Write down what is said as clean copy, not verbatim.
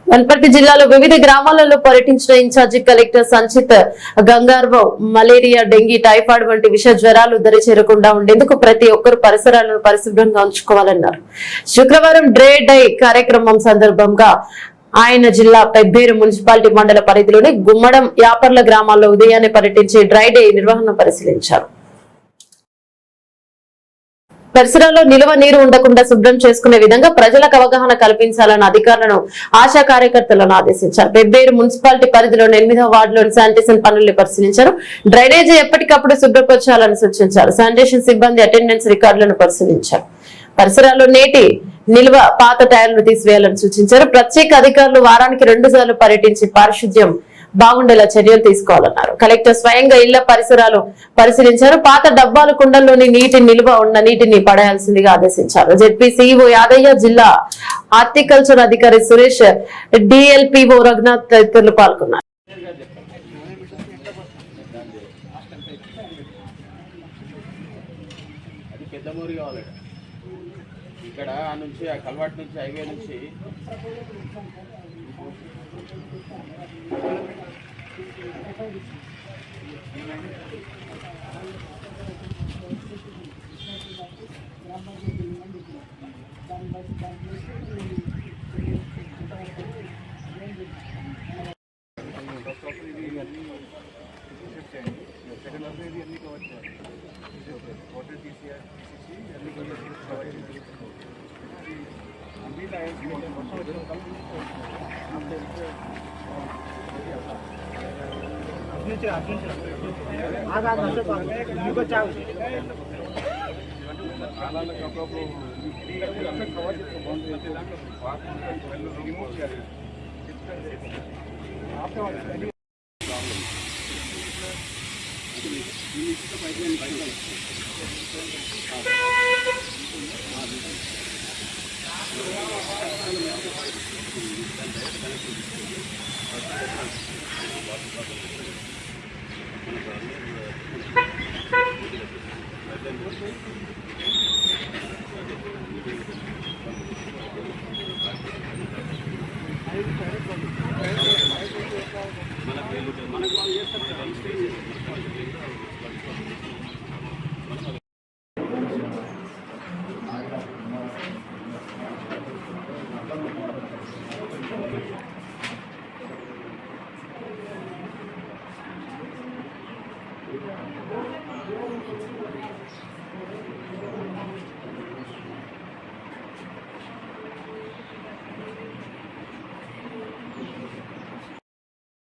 వనపర్తి జిల్లాలో వివిధ గ్రామాలలో పర్యటించిన incharge collector Sanchit Gangwar malaria, dengue, typhoid వంటి విష జ్వరాలు దరి చేరకుండా ఉండేందుకు ప్రతి ఒక్కరూ పరిసరాలను పరిశుభ్రంగా ఉంచుకోవాలన్నారు. శుక్రవారం డ్రై డే కార్యక్రమం సందర్భంగా ఆయన జిల్లా పెబ్బేరు మున్సిపాలిటీ మండల పరిధిలోని గుమ్మడం, యాపర్ల గ్రామాల్లో ఉదయాన్నే పర్యటించి డ్రై డే నిర్వహణ పరిశీలించారు. పరిసరాల్లో నిల్వ నీరు ఉండకుండా శుభ్రం చేసుకునే విధంగా ప్రజలకు అవగాహన కల్పించాలని అధికారులను, ఆశా కార్యకర్తలను ఆదేశించారు. పెబ్బేరు మున్సిపాలిటీ పరిధిలోని 8వ వార్డులోని శానిటేషన్ పనుల్ని పరిశీలించారు. డ్రైనేజీ ఎప్పటికప్పుడు శుభ్రపరచాలని సూచించారు. శానిటేషన్ సిబ్బంది అటెండెన్స్ రికార్డులను పరిశీలించారు. పరిసరాల్లో నేటి నిల్వ పాత టైర్లను తీసివేయాలని సూచించారు. ప్రత్యేక అధికారులు వారానికి 2 సార్లు పర్యటించి పారిశుద్ధ్యం బాగుండేలా చర్యలు తీసుకోవాలన్నారు. కలెక్టర్ స్వయంగా ఇళ్ల పరిసరాలు పరిశీలించారు. పాత డబ్బాలు, కుండల్లోని నీటి నిల్వ ఉన్న నీటిని పడేయాల్సిందిగా ఆదేశించారు. జెడ్పీ సీఈఓ యాదయ్య, జిల్లా హార్టికల్చర్ అధికారి సురేష్, డిఎల్పిఓ రఘునాథ్ తదితరులు పాల్గొన్నారు. ఇక్కడ నుంచి ఆ కల్వాట్ నుంచి హైవే నుంచి